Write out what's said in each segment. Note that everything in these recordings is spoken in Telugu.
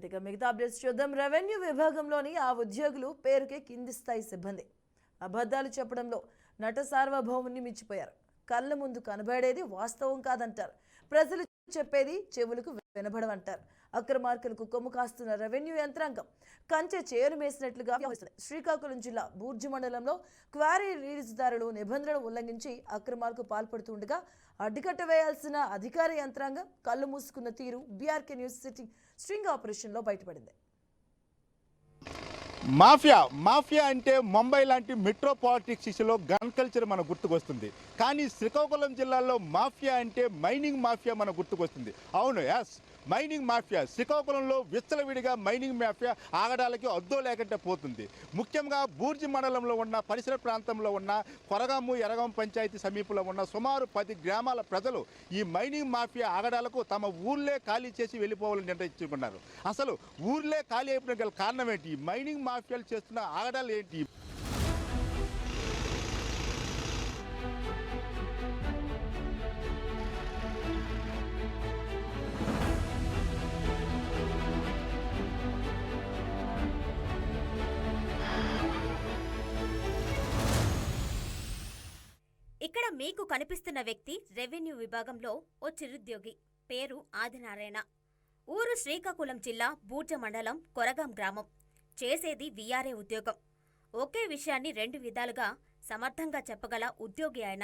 ఇక మిగతా అప్డేట్స్ చూద్దాం. రెవెన్యూ విభాగంలోని ఆ ఉద్యోగులు పేరుకే కింది స్థాయి సిబ్బంది. అబద్ధాలు చెప్పడంలో నట సార్వభౌముని మించిపోయారు. కళ్ళ ముందు కనబడేది వాస్తవం కాదంటారు. ప్రజలు చెప్పేది చెవులకు వినబడవంటారు. అక్రమార్కులకు కొమ్ము కాస్తున్న రెవెన్యూ యంత్రాంగం కంచె చేరు మేసినట్లుగా వ్యవహరిస్తుంది. శ్రీకాకుళం జిల్లా బూర్జు మండలంలో క్వారీ రిలీజుదారులు నిబంధనలు ఉల్లంఘించి అక్రమాలకు పాల్పడుతుండగా అడ్డుకట్ట వేయాల్సిన అధికార యంత్రాంగం కళ్ళు మూసుకున్న తీరు బీఆర్కే న్యూస్ సిట్టింగ్ స్ట్రింగ్ ఆపరేషన్లో బయటపడింది. మాఫియా అంటే ముంబై లాంటి మెట్రోపాలిటిక్ సిటీలో గన్ కల్చర్ మన గుర్తుకొస్తుంది. కానీ శ్రీకాకుళం జిల్లాలో మాఫియా అంటే మైనింగ్ మాఫియా మన గుర్తుకొస్తుంది. అవును, యాస్, మైనింగ్ మాఫియా. శ్రీకాకుళంలో విచ్చలవిడిగా మైనింగ్ మాఫియా ఆగడాలకి అద్దో లేకుండా పోతుంది. ముఖ్యంగా బూర్జి మండలంలో ఉన్న పరిసర ప్రాంతంలో ఉన్న కొరగాము ఎరగం పంచాయతీ సమీపంలో ఉన్న సుమారు 10 గ్రామాల ప్రజలు ఈ మైనింగ్ మాఫియా ఆగడాలకు తమ ఊర్లే ఖాళీ చేసి వెళ్ళిపోవాలని నిర్ణయించుకున్నారు. అసలు ఊర్లే ఖాళీ అయిపోయిన గల కారణం ఏంటి? మైనింగ్ మాఫియాలు చేస్తున్న ఆగడాలు ఏంటి? ఇక్కడ మీకు కనిపిస్తున్న వ్యక్తి రెవెన్యూ విభాగంలో ఓ చిరుద్యోగి. పేరు ఆదినారాయణ. ఊరు శ్రీకాకుళం జిల్లా బూర్జ మండలం కొరగాం గ్రామం. చేసేది వీఆర్ఏ ఉద్యోగం. ఒకే విషయాన్ని 2 విధాలుగా సమర్థంగా చెప్పగల ఉద్యోగి ఆయన.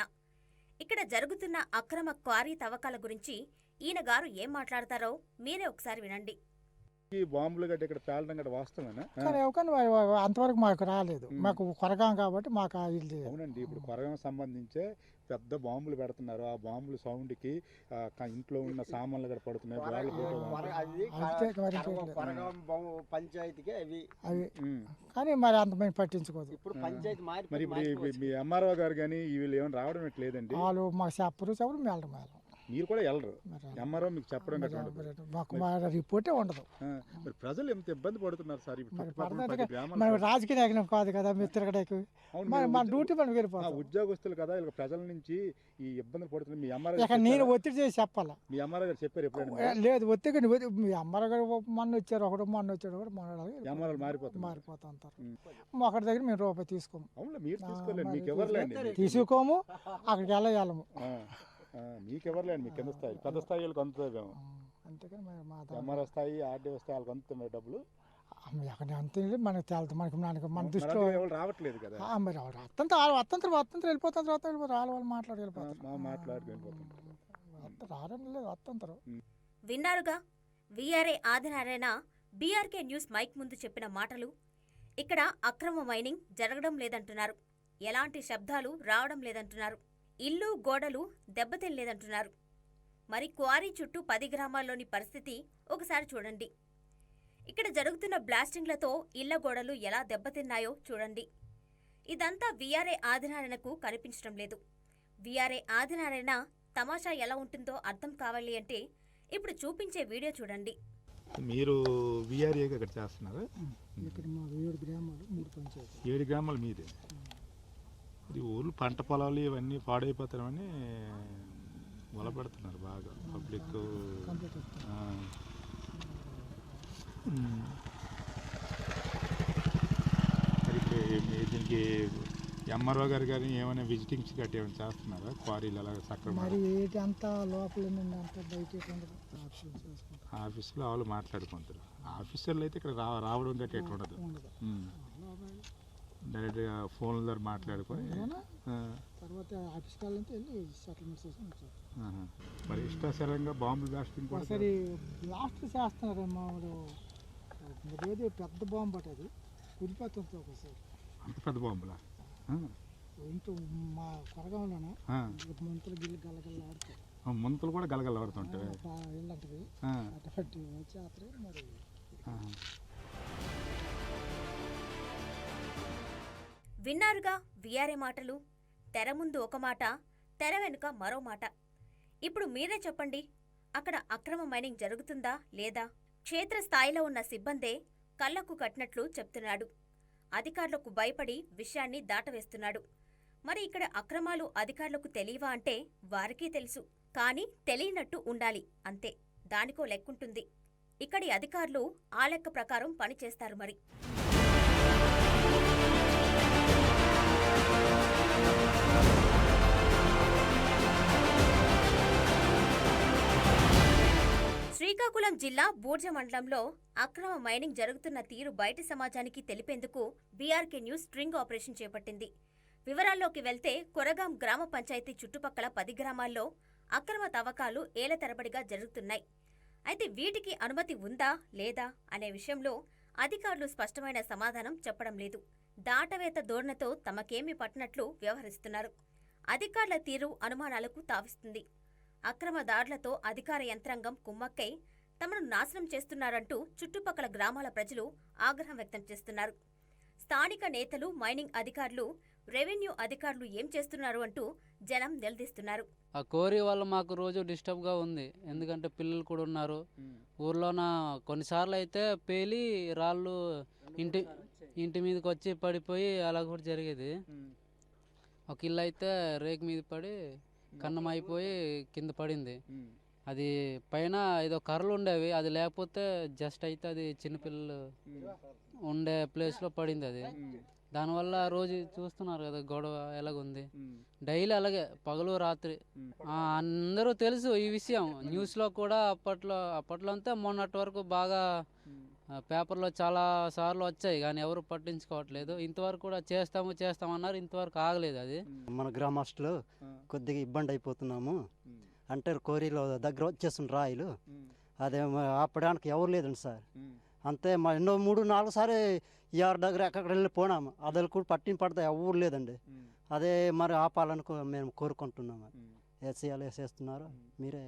ఇక్కడ జరుగుతున్న అక్రమ క్వారీ తవ్వకాల గురించి ఈయన గారు ఏం మాట్లాడతారో మీరే ఒకసారి వినండి. బాంబులు గడ్డ ఇక్కడ పేలడం గడ్డ వాస్తవమేనా? కానీ అంతవరకు మాకు రాలేదు. మాకు కొరగాం కాబట్టి మాకు అవునండి. ఇప్పుడు కొరగాం సంబంధించే పెద్ద బాంబులు పెడుతున్నారు. ఆ బాంబుల సౌండ్కి ఇంట్లో ఉన్న సామాన్లు కూడా పడుతున్నాయి. పంచాయతీకి అవి కానీ మరి అంత మేము పట్టించుకోదు. ఇప్పుడు పంచాయతీ మరి ఇప్పుడు మీ ఎంఆర్ఓ గారు కానీ వీళ్ళు ఏమైనా రావడం లేదండి? వాళ్ళు మాకు చెప్పరు మేళడం మీరు కూడా వెళ్ళరు. ఎంఆర్ఓ మీకు చెప్పడం మాకు రిపోర్టే ఉండదు. మరి ప్రజలు ఎంత ఇబ్బంది పడుతున్నారు సార్? మనం రాజకీయ నాయకులం కాదు కదా మీరు తిరగడానికి. మన డ్యూటీ మనం వెళ్ళిపోతాం. ఉద్యోగస్తులు కదా, ఇలా ప్రజల నుంచి ఈ ఇబ్బందులు పడుతున్నారు. మీ ఎంఆర్ఓ నేను ఒత్తిడి చేసి చెప్పాలా? మీ ఎంఆర్ఓ గారు చెప్పారు ఎప్పుడైనా? లేదు, ఒత్తిడి మీ అమ్మారు గారు మొన్న వచ్చారు ఒకడు, ఎంఆర్ఓ మారిపోతా ఉంటారు. ఒకటి దగ్గర మేము రూపాయి తీసుకోము. అవును, మీరు తీసుకోలేదు, మీకు ఎవరులేండి. తీసుకోము, అక్కడికి వెళ్ళము. మీకు ఎవరులేండి, మీ కింద స్థాయి పెద్ద స్థాయి వాళ్ళకి అందుతాము. అంతేకాని ఎంఆర్ఓ స్థాయి, ఆర్డీఓ స్థాయి వాళ్ళకి అందుతాయి డబ్బులు. అక్కడ అంతే మనకు తేలుతుంది. మన దృష్టిలో రావట్లేదు కదా. మరి అత్తంతరం వెళ్ళిపోతాం. తర్వాత వాళ్ళు మాట్లాడి రావడం లేదు అత్తంతరం. విన్నారుగా VRA Adinarayana BRK news mike ముందు చెప్పిన మాటలు. ఇక్కడ అక్రమ మైనింగ్ జరగడం లేదంటున్నారు. ఎలాంటి శబ్దాలు రావడం లేదంటున్నారు. ఇల్లు గోడలు దెబ్బతినలేదంటున్నారు. మరి క్వారీ చుట్టూ 10 గ్రామాల్లోని పరిస్థితి ఒకసారి చూడండి. ఇక్కడ జరుగుతున్న బ్లాస్టింగ్లతో ఇళ్ల గోడలు ఎలా దెబ్బతిన్నాయో చూడండి. ఇదంతా వీఆర్ఏ ఆదినారాయణకు కనిపించడం లేదు. వీఆర్ఏ ఆదినారాయణ తమాషా ఎలా ఉంటుందో అర్థం కావాలి అంటే ఇప్పుడు చూపించే వీడియో చూడండి. మీరు వీఆర్ఏగా ఇక్కడ చేస్తున్నారా? 7 గ్రామాలు మీదే. ఇది ఊళ్ళు పంట పొలాలు ఇవన్నీ పాడైపోతారని మొదలుపెడుతున్నారు బాగా పబ్లిక్. దీనికి ఎంఆర్ఓ గారు కానీ ఏమైనా విజిటింగ్స్ గట్టి ఏమైనా చేస్తున్నారా? క్వారీలు అలాగే ఆఫీసులో వాళ్ళు మాట్లాడుకుంటారు. ఆఫీసర్లు అయితే ఇక్కడ రావడం గట్టి ఎట్లా ఉండదు. డైరెక్ట్గా ఫోన్ల ద్వారా మాట్లాడుకొని మరి ఇష్టాసరంగా బాంబు బ్లాస్టింగ్ బ్లాస్ట్ చేస్తున్నారు. మామూలు ఏదో పెద్ద బాంబు అట, అది ఉరిపోతుంది ఒకసారి. అంత పెద్ద బాంబులా? ఇంటూ మా కొరగాంలోనే ముంతలు గలగల ఆడుతాయి. ముంతలు కూడా గలగల ఆడుతుంటాయి. ఇలాంటివి అటువంటి చేస్తారు. మరి విన్నారుగా వీఆర్ఏ మాటలు. తెర ముందు ఒక మాట, తెర వెనుక మరో మాట. ఇప్పుడు మీరే చెప్పండి, అక్కడ అక్రమ మైనింగ్ జరుగుతుందా లేదా? క్షేత్రస్థాయిలో ఉన్న సిబ్బందే కళ్లకు కట్టినట్లు చెప్తున్నాడు. అధికారులకు భయపడి విషయాన్ని దాటవేస్తున్నాడు. మరి ఇక్కడ అక్రమాలు అధికారులకు తెలియవా అంటే వారికీ తెలుసు. కానీ తెలియనట్టు ఉండాలి అంతే. దానికో లెక్కుంటుంది. ఇక్కడ అక్కడి అధికారులు ఆ లెక్క ప్రకారం పనిచేస్తారు మరి. శ్రీకాకుళం జిల్లా బూర్జ మండలంలో అక్రమ మైనింగ్ జరుగుతున్న తీరు బయటి సమాజానికి తెలిపేందుకు బీఆర్కే న్యూస్ స్ట్రింగ్ ఆపరేషన్ చేపట్టింది. వివరాల్లోకి వెళ్తే కొరగాం గ్రామ పంచాయతీ చుట్టుపక్కల 10 గ్రామాల్లో అక్రమ తవ్వకాలు ఏళ్ల తరబడిగా జరుగుతున్నాయి. అయితే వీటికి అనుమతి ఉందా లేదా అనే విషయంలో అధికారులు స్పష్టమైన సమాధానం చెప్పడం లేదు. దాటవేత ధోరణితో తమకేమీ పట్టినట్లు వ్యవహరిస్తున్నారు. అధికారుల తీరు అనుమానాలకు తావిస్తుంది. అక్రమ దాడులతో అధికార యంత్రాంగం కుమ్మక్కై తమను నాశనం చేస్తున్నారంటూ చుట్టుపక్కల గ్రామాల ప్రజలు ఆగ్రహం వ్యక్తం చేస్తున్నారు. స్థానిక నేతలు, మైనింగ్ అధికారులు, రెవెన్యూ అధికారులు ఏం చేస్తున్నారు అంటూ జనం నిలదీస్తున్నారు. ఆ కోరి వల్ల మాకు రోజు డిస్టర్బ్గా ఉంది. ఎందుకంటే పిల్లలు కూడా ఉన్నారు ఊర్లోన. కొన్నిసార్లు అయితే పేలి రాళ్ళు ఇంటి మీదకి వచ్చి పడిపోయి అలా కూడా జరిగేది. ఒక ఇల్లు అయితే రేకు మీద పడి కన్నం అయిపోయి కింద పడింది. అది పైన ఏదో కర్రలు ఉండేవి, అది లేకపోతే జస్ట్ అయితే అది చిన్నపిల్లలు ఉండే ప్లేస్లో పడింది. అది దానివల్ల రోజు చూస్తున్నారు కదా గొడవ ఎలాగుంది. డైలీ అలాగే పగలు రాత్రి. అందరూ తెలుసు ఈ విషయం. న్యూస్లో కూడా అప్పట్లో అంతా మొన్నటి వరకు బాగా పేపర్లో చాలా సార్లు వచ్చాయి, కానీ ఎవరు పట్టించుకోవట్లేదు. ఇంతవరకు కూడా చేస్తామన్నారు, ఇంతవరకు ఆగలేదు. అది మన గ్రామస్తులు కొద్దిగా ఇబ్బంది అయిపోతున్నాము. అంటే కోరిలో దగ్గర వచ్చేస్తుంది రాయిలు, అదే ఆపడానికి ఎవరు లేదండి సార్. అంతే ఎన్నో 3-4 సార్లు ఎవరి దగ్గర ఎక్కడ వెళ్ళి పోనాము, అదలు కూడా పడతా ఎవరు లేదండి. అదే మరి ఆపాలని మేము కోరుకుంటున్నాము. వేసేయాలి, వేసేస్తున్నారు. మీరే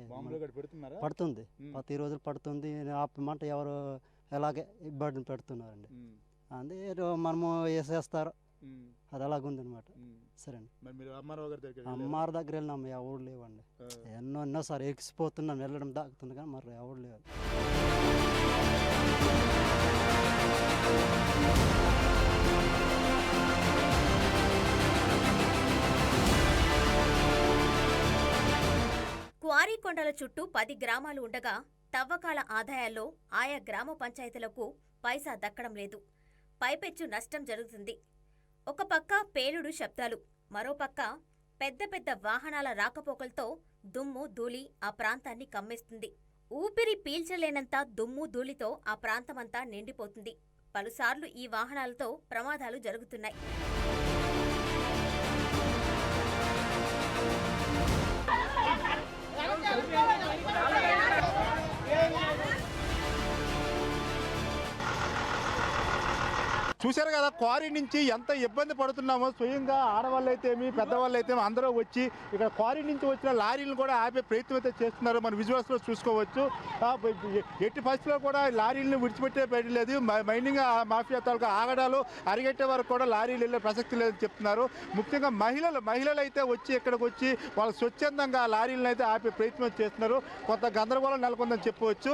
పడుతుంది, 10 రోజులు పడుతుంది. ఆపమంటే ఎవరు ఎలాగే ఇబ్బంది పెడుతున్నారండి. అదే మనము వేసేస్తారు, అది అలాగుందనమాట. సరే అండి. అమ్మారు దగ్గర వెళ్ళినాము, ఎవరు లేవండి. ఎన్నోసారి ఎక్కిసిపోతున్నాం, వెళ్ళడం దాగుతుంది కానీ మరి ఎవరు లేవు. క్వారీ కొండల చుట్టూ 10 గ్రామాలు ఉండగా తవ్వకాల ఆదాయాల్లో ఆయా గ్రామ పంచాయతీలకు పైసా దక్కడం లేదు. పైపెచ్చు నష్టం జరుగుతుంది. ఒక పక్క పేలుడు శబ్దాలు, మరోపక్క పెద్ద పెద్ద వాహనాల రాకపోకలతో దుమ్ము ధూళి ఆ ప్రాంతాన్ని కమ్మేస్తుంది. ఊపిరి పీల్చలేనంత దుమ్ము ధూళితో ఆ ప్రాంతమంతా నిండిపోతుంది. పలుసార్లు ఈ వాహనాలతో ప్రమాదాలు జరుగుతున్నాయి. చూశారు కదా క్వారీ నుంచి ఎంత ఇబ్బంది పడుతున్నామో. స్వయంగా ఆడవాళ్ళు అయితేమి పెద్దవాళ్ళు అయితే అందరూ వచ్చి ఇక్కడ క్వారీ నుంచి వచ్చిన లారీలను కూడా ఆపే ప్రయత్నం అయితే చేస్తున్నారు. మన విజువల్స్లో చూసుకోవచ్చు. ఎట్టి పరిస్థితుల్లో కూడా లారీలను విడిచిపెట్టే పెట్టలేదు. మైనింగ్ మాఫియా తాలూకా ఆగడాలు అరిగట్టే వరకు కూడా లారీలు వెళ్ళే ప్రసక్తి లేదని చెప్తున్నారు. ముఖ్యంగా మహిళలు అయితే వచ్చి ఇక్కడికి వచ్చి వాళ్ళు స్వచ్ఛందంగా లారీలను అయితే ఆపే ప్రయత్నం చేస్తున్నారు. కొంత గందరగోళం నెలకొందని చెప్పవచ్చు.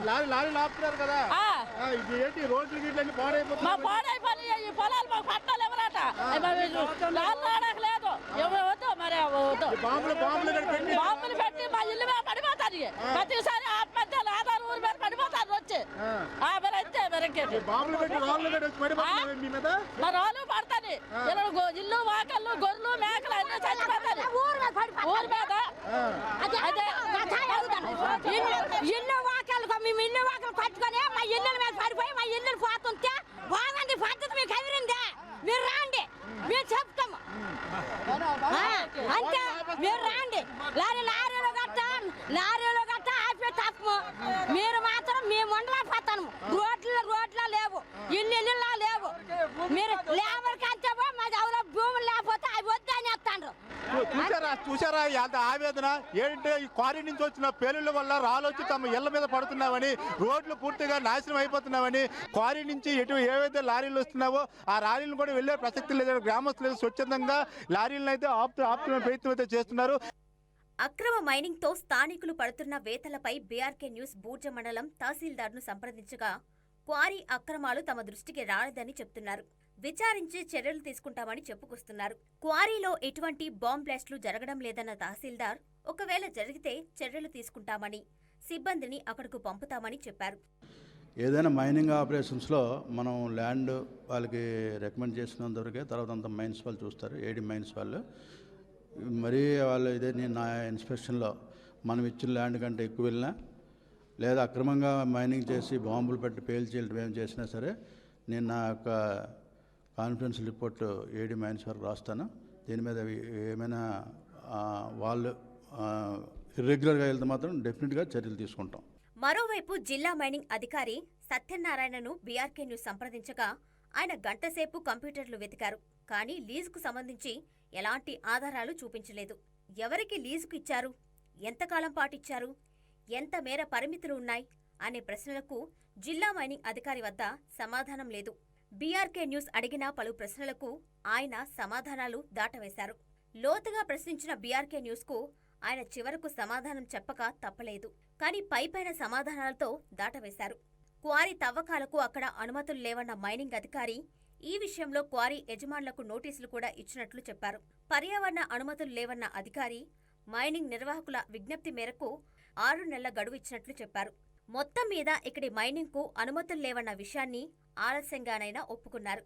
లారీలు ఆపుతున్నారు కదా, ఇది ఏంటి రోడ్లు గిట్లన్నీ పాడైపోయి పొలాలు మాకు పట్టాలి ఎవరట లేదు. బాంబులు పెట్టి మా ఇల్లు మీద పడిపోతారు. ప్రతిసారి ఆత్మహత్యలు ఆధార్ ఊరి మీద పడిపోతారు వచ్చి. మా రాళ్ళు పడతాయి. ఇల్లు వాకళ్ళు గొర్రెలు మేకలు అన్ని చచ్చిపోతాయి ఊరి మీద. ఇల్లు వాకలు మేము ఇల్లు వాకలు కట్టుకొని మా ఇల్లుల మీద పడిపోయి మా ఇల్లు పోతుంటే బాగుంది పద్ధతి మీకు ఎదిరిందే. మీరు రాండి, మేము చెప్తాము. అంటే మీరు రాండి. లారీలో గట్ట ఆపే తప్పము. మీరు మాత్రం మేము ఉండలేకపోతాము. రోడ్ల లేవు, ఇల్లు లేవు. మీరు లేబర్కి అంతే మాది ఎవరో భూములు లేకపోతే అవి వద్దని చెప్తాండ్రు. చూసారా అంత ఆవేదన ఏంటంటే ఈ క్వారీ నుంచి వచ్చిన పేలుళ్ల వల్ల రాళ్ళొచ్చి తమ ఇళ్ల మీద పడుతున్నామని, రోడ్లు పూర్తిగా నాశనం అయిపోతున్నామని, క్వారీ నుంచి ఏవైతే లారీలు వస్తున్నావో ఆ లారీలను కూడా వెళ్ళే ప్రసక్తి లేదు. గ్రామస్తులు స్వచ్ఛందంగా లారీలను అయితే ఆపుతున్న ప్రయత్నం అయితే చేస్తున్నారు. అక్రమ మైనింగ్ తో స్థానికులు పడుతున్న వేతలపై బీఆర్కే న్యూస్ బూర్జ మండలం తహసీల్దార్ను సంప్రదించగా క్వారీ అక్రమాలు తమ దృష్టికి రాలేదని చెప్తున్నారు. విచారించి చర్యలు తీసుకుంటామని చెప్పుకొస్తున్నారు. క్వారీలో ఎటువంటి బాంబ్ బ్లాస్టులు జరగడం లేదన్న తహసీల్దార్ ఒకవేళ జరిగితే చర్యలు తీసుకుంటామని, సిబ్బందిని అక్కడకు పంపుతామని చెప్పారు. ఏదైనా మైనింగ్ ఆపరేషన్స్లో మనం ల్యాండ్ వాళ్ళకి రికమెండ్ చేసినంత వరకే, తర్వాత అంతా మైన్స్ వాళ్ళు చూస్తారు, ఏడీ మైన్స్ వాళ్ళు. మరీ వాళ్ళు నా ఇన్స్పెక్షన్లో మనం ఇచ్చిన ల్యాండ్ కంటే ఎక్కువ వెళ్ళినా, లేదా అక్రమంగా మైనింగ్ చేసి బాంబులు పెట్టి పేల్చేయడం ఏం చేసినా సరే, నేను నా యొక్క కాన్ఫిడెన్స్ రిపోర్ట్ ఏడీ మైన్స్ వరకు రాస్తాను. దీని మీద ఏమైనా వాళ్ళు ఇర్రెగ్యులర్గా వెళ్తే మాత్రం డెఫినెట్గా చర్యలు తీసుకుంటాం. మరోవైపు జిల్లా మైనింగ్ అధికారి సత్యనారాయణను బీఆర్కే న్యూస్ సంప్రదించగా ఆయన గంటసేపు కంప్యూటర్లు వెతికారు. కానీ లీజుకు సంబంధించి ఎలాంటి ఆధారాలు చూపించలేదు. ఎవరికి లీజుకు ఇచ్చారు, ఎంతకాలం పాటిచ్చారు, ఎంత మేర పరిమితులు ఉన్నాయి అనే ప్రశ్నలకు జిల్లా మైనింగ్ అధికారి వద్ద సమాధానం లేదు. బీఆర్కే న్యూస్ అడిగిన పలు ప్రశ్నలకు ఆయన సమాధానాలు దాటవేశారు. లోతుగా ప్రశ్నించిన బీఆర్కే న్యూస్కు ఆయన చివరకు సమాధానం చెప్పక తప్పలేదు. కానీ పైపైన సమాధానాలతో దాటవేశారు. క్వారీ తవ్వకాలకు అక్కడ అనుమతులు లేవన్న మైనింగ్ అధికారి ఈ విషయంలో క్వారీ యజమానులకు నోటీసులు కూడా ఇచ్చినట్లు చెప్పారు. పర్యావరణ అనుమతులు లేవన్న అధికారి మైనింగ్ నిర్వాహకుల విజ్ఞప్తి మేరకు 6 నెలల గడువు ఇచ్చినట్లు చెప్పారు. మొత్తం మీద ఇక్కడి మైనింగ్కు అనుమతులు లేవన్న విషయాన్ని ఆలస్యంగానైనా ఒప్పుకున్నారు.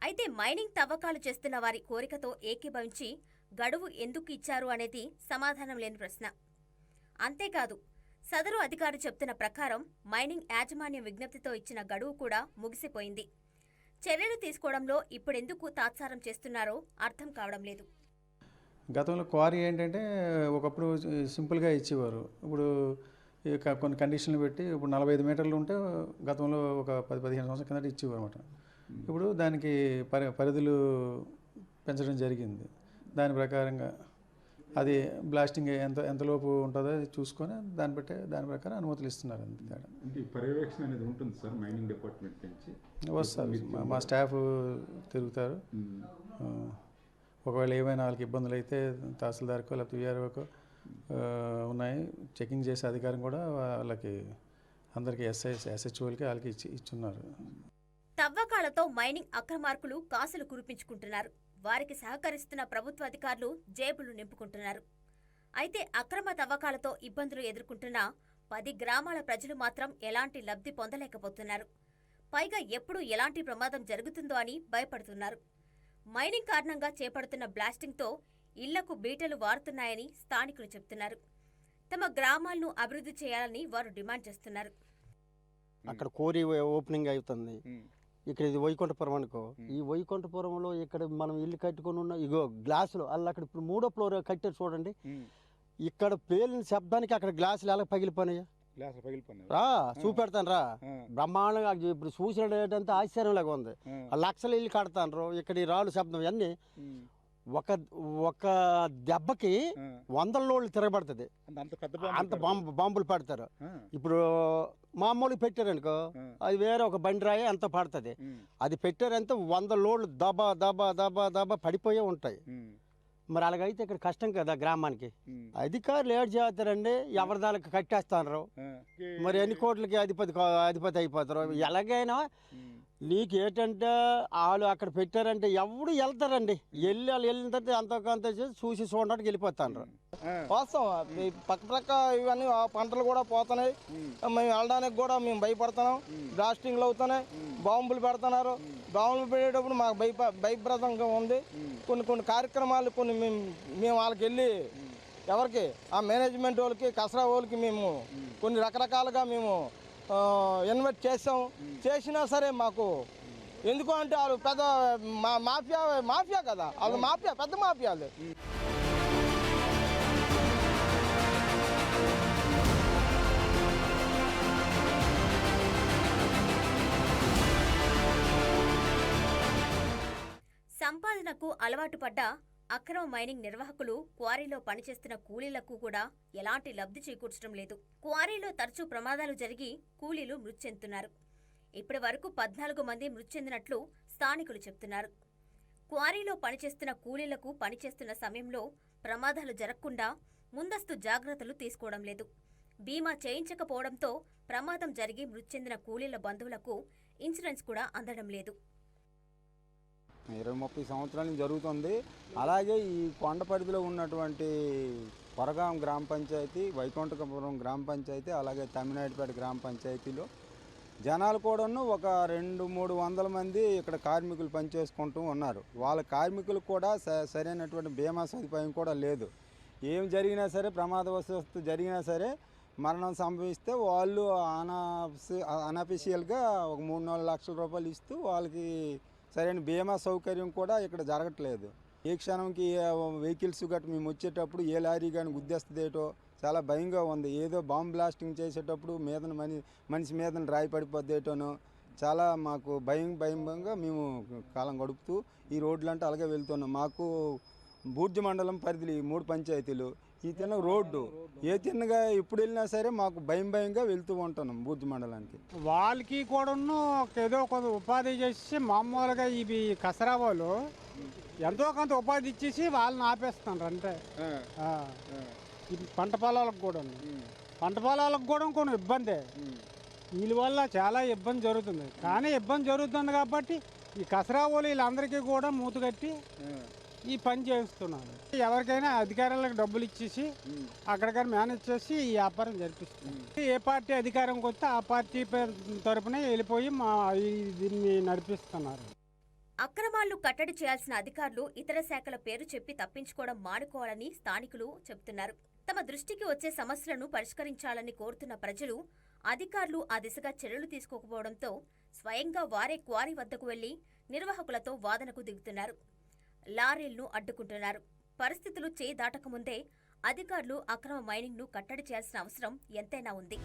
అయితే మైనింగ్ తవ్వకాలు చేస్తున్న వారి కోరికతో ఏకీభవించి గడువు ఎందుకు ఇచ్చారు అనేది సమాధానం లేని ప్రశ్న. అంతేకాదు, సదరు అధికారి చెప్తున్న ప్రకారం మైనింగ్ యాజమాన్యం విజ్ఞప్తితో ఇచ్చిన గడువు కూడా ముగిసిపోయింది. చర్యలు తీసుకోవడంలో ఇప్పుడెందుకు తాత్సారం చేస్తున్నారో అర్థం కావడం లేదు. గతంలో క్వారీ ఏంటంటే ఒకప్పుడు సింపుల్గా ఇచ్చేవారు. ఇప్పుడు కొన్ని కండిషన్లు పెట్టి ఇప్పుడు 45 మీటర్లు ఉంటే గతంలో ఒక 10-15 సంవత్సరాల కిందట ఇచ్చేవారు అనమాట. ఇప్పుడు దానికి పరిధులు పెంచడం జరిగింది. దాని ప్రకారంగా అది బ్లాస్టింగ్ ఎంతలోపు ఉంటుందో చూసుకొని దాని ప్రకారం అనుమతులు ఇస్తున్నారు. అంతే తేడా. పర్యవేక్షణ అనేది ఉంటుంది సార్ మైనింగ్ డిపార్ట్మెంట్ నుంచి వస్తారు, మా స్టాఫ్ తిరుగుతారు. ఒకవేళ ఏమైనా వాళ్ళకి ఇబ్బందులు అయితే తహసీల్దార్కో లేకపోతే వీఆర్ఓకో ఉన్నాయి, చెకింగ్ చేసే అధికారం కూడా వాళ్ళకి అందరికీ ఎస్హెచ్ఓలకి వాళ్ళకి ఇచ్చున్నారు. తవ్వకాలతో మైనింగ్ అక్రమార్కులు కాసులు కురిపించుకుంటున్నారు. వారికి సహకరిస్తున్న ప్రభుత్వ అధికారులు జేబులు నింపుకుంటున్నారు. అయితే అక్రమ తవ్వకాలతో ఇబ్బందులు ఎదుర్కొంటున్న 10 గ్రామాల ప్రజలు మాత్రం ఎలాంటి లబ్ధి పొందలేకపోతున్నారు. పైగా ఎప్పుడు ఎలాంటి ప్రమాదం జరుగుతుందో అని భయపడుతున్నారు. మైనింగ్ కారణంగా చేపడుతున్న బ్లాస్టింగ్తో ఇళ్లకు బీటలు వారుతున్నాయని స్థానికులు చెబుతున్నారు. తమ గ్రామాలను అభివృద్ధి చేయాలని వారు డిమాండ్ చేస్తున్నారు. అక్కడ కోరి ఓపెనింగ్ అవుతుంది. ఇక్కడ ఇది వైకుంఠపురం అనుకో, ఈ వైకుంఠపురంలో ఇక్కడ మనం ఇల్లు కట్టుకుని ఉన్న ఇగో గ్లాసులు అలా అక్కడ ఇప్పుడు 3వ ఫ్లోర్ కట్టారు చూడండి. ఇక్కడ పేలిన శబ్దానికి అక్కడ గ్లాసులు ఎలా పగిలిపోయినాయా? రా చూపెడతాను రా, బ్రహ్మాండంగా ఇప్పుడు చూసినట్టంతా ఆశ్చర్యంలాగా ఉంది. లక్షల ఇల్లు కడతాను. ఇక్కడ ఈ రాళ్ళు శబ్దం అన్నీ ఒక దెబ్బకి 100 లోళ్ళు తిరగబడుతుంది. అంత బాంబులు పడతారు. ఇప్పుడు మామూలుగా పెట్టారనుకో, అది వేరే ఒక బండి రాయి అంత పడుతుంది. అది పెట్టారంటే 100 లోళ్ళు దబా దబా దబా దబా పడిపోయే ఉంటాయి. మరి అలాగైతే ఇక్కడ కష్టం కదా గ్రామానికి. అధికారులు ఏడు చేస్తారండి, ఎవరిదానికి కట్టేస్తాను. మరి ఎన్ని కోట్లకి అధిపతి అయిపోతారు. ఎలాగైనా నీకు ఏంటంటే వాళ్ళు అక్కడ పెట్టారంటే ఎవడు వెళ్తారండి, వెళ్ళిన తర్వాత అంతకంత చూసి చూడడానికి వెళ్ళిపోతాను. వాస్తవం పక్క ఇవన్నీ పంటలు కూడా పోతున్నాయి. మేము వెళ్ళడానికి కూడా మేము భయపడుతున్నాం. బ్లాస్టింగ్లు అవుతున్నాయి, బాంబులు పెడుతున్నారు. బాంబులు పెట్టేటప్పుడు మాకు భయప్రదంగా ఉంది. కొన్ని కార్యక్రమాలు మేము వాళ్ళకి వెళ్ళి ఎవరికి ఆ మేనేజ్మెంట్ వాళ్ళకి కసరా వాళ్ళకి మేము కొన్ని రకరకాలుగా మేము ఇన్వైట్ చేసినా సరే మాకు ఎందుకు అంటే వాళ్ళు పెద్ద మాఫియా కదా, వాళ్ళు పెద్ద మాఫియాలు. సంపాదనకు అలవాటు పడ్డ అక్రమ మైనింగ్ నిర్వాహకులు క్వారీలో పనిచేస్తున్న కూలీలకు కూడా ఎలాంటి లబ్ధి చేకూర్చడం లేదు. క్వారీలో తరచూ ప్రమాదాలు జరిగి కూలీలు మృతి చెందుతున్నారు. ఇప్పటి వరకు 14 మంది మృతి చెందినట్లు స్థానికులు చెబుతున్నారు. క్వారీలో పనిచేస్తున్న కూలీలకు పనిచేస్తున్న సమయంలో ప్రమాదాలు జరగకుండా ముందస్తు జాగ్రత్తలు తీసుకోవడం లేదు. బీమా చేయించకపోవడంతో ప్రమాదం జరిగి మృతి చెందిన కూలీల బంధువులకు ఇన్సూరెన్స్ కూడా అందడం లేదు. 20-30 సంవత్సరాల నుంచి జరుగుతుంది. అలాగే ఈ కొండ పరిధిలో ఉన్నటువంటి కొరగాం గ్రామ పంచాయతీ, వైకుంఠపురం గ్రామ పంచాయతీ, అలాగే తమ్మినాయుడుపేట గ్రామ పంచాయతీలో జనాలు కూడాను ఒక 200-300 మంది ఇక్కడ కార్మికులు పనిచేసుకుంటూ ఉన్నారు. వాళ్ళ కార్మికులకు కూడా సరైనటువంటి బీమా సదుపాయం కూడా లేదు. ఏం జరిగినా సరే, ప్రమాదవశాత్తు జరిగినా సరే, మరణం సంభవిస్తే వాళ్ళు అనఫిషియల్గా ఒక 3-4 లక్షల రూపాయలు ఇస్తూ వాళ్ళకి సరైన బీమా సౌకర్యం కూడా ఇక్కడ జరగట్లేదు. ఏ క్షణంకి వెహికల్స్ గట్రా మేము వచ్చేటప్పుడు ఏ లారీ కానీ గుద్దేస్తుందేటో చాలా భయంగా ఉంది. ఏదో బాంబ్ బ్లాస్టింగ్ చేసేటప్పుడు మనిషి మీద రాయి పడిపోద్దేటోనో చాలా మాకు భయంగా మేము కాలం గడుపుతూ ఈ రోడ్లు అంటే అలాగే వెళ్తున్నాం. మాకు బూర్జి మండలం పరిధిలో 3 పంచాయతీలు, ఈ తిన్న రోడ్డు ఏ తిన్నగా ఎప్పుడు వెళ్ళినా సరే మాకు భయంగా వెళ్తూ ఉంటున్నాం బూర్జి మండలానికి. వాళ్ళకి కూడాను ఏదో కొంత ఉపాధి చేసి మామూలుగా ఇవి కసరా వాళ్ళు ఎంతో కొంత ఉపాధి ఇచ్చేసి వాళ్ళని ఆపేస్తున్నారు అంటే. ఇది పంట పొలాలకు కూడా కొన్ని ఇబ్బందే. వీళ్ళ వల్ల చాలా ఇబ్బంది జరుగుతుంది. కానీ ఇబ్బంది జరుగుతుంది కాబట్టి ఈ కసరా వాళ్ళు వీళ్ళందరికీ కూడా మూత కట్టి ఈ పని చేస్తున్నారు. ఎవరికైనా అధికారులకు డబ్బులు ఇచ్చేసి అక్కడికైనా మేనేజ్ చేసి ఈ వ్యాపారం జరిపిస్తున్నారు. ఏ పార్టీ అధికారంకి వస్తే ఆ పార్టీ తరపున వెళ్ళిపోయి దీన్ని నడిపిస్తున్నారు. అక్రమాలను కట్టడి చేయాల్సిన అధికారులు ఇతర శాఖల పేరు చెప్పి తప్పించుకోవడం మానుకోవాలని స్థానికులు చెబుతున్నారు. తమ దృష్టికి వచ్చే సమస్యలను పరిష్కరించాలని కోరుతున్న ప్రజలు అధికారులు ఆ దిశగా చర్యలు తీసుకోకపోవడంతో స్వయంగా వారే క్వారీ వద్దకు వెళ్లి నిర్వాహకులతో వాదనకు దిగుతున్నారు. లారీలను అడ్డుకుంటున్నారు. పరిస్థితులు చేయి దాటకముందే అధికారులు అక్రమ మైనింగ్ను కట్టడి చేయాల్సిన అవసరం ఎంతైనా ఉంది.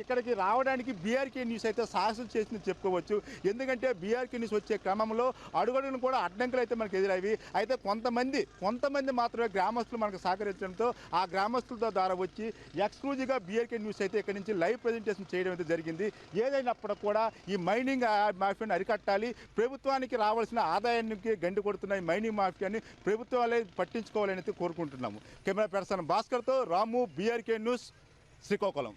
ఇక్కడికి రావడానికి బీఆర్కే న్యూస్ అయితే సాహసం చేసింది చెప్పుకోవచ్చు. ఎందుకంటే బీఆర్కే న్యూస్ వచ్చే క్రమంలో అడుగడుగును కూడా అడ్డంకులు అయితే మనకు ఎదురవి. అయితే కొంతమంది మాత్రమే గ్రామస్తులు మనకు సహకరించడంతో ఆ గ్రామస్తులతో ద్వారా వచ్చి ఎక్స్క్లూజివ్గా బీఆర్కే న్యూస్ అయితే ఇక్కడ నుంచి లైవ్ ప్రజెంటేషన్ చేయడం అయితే జరిగింది. ఏదైనప్పటికీ కూడా ఈ మైనింగ్ మాఫియాను అరికట్టాలి, ప్రభుత్వానికి రావాల్సిన ఆదాయానికి గండి కొడుతున్న ఈ మైనింగ్ మాఫియాని ప్రభుత్వాలే పట్టించుకోవాలని అయితే కోరుకుంటున్నాము. కెమెరా పర్సన్ భాస్కర్తో రాము, బీఆర్కే న్యూస్, శ్రీకాకుళం.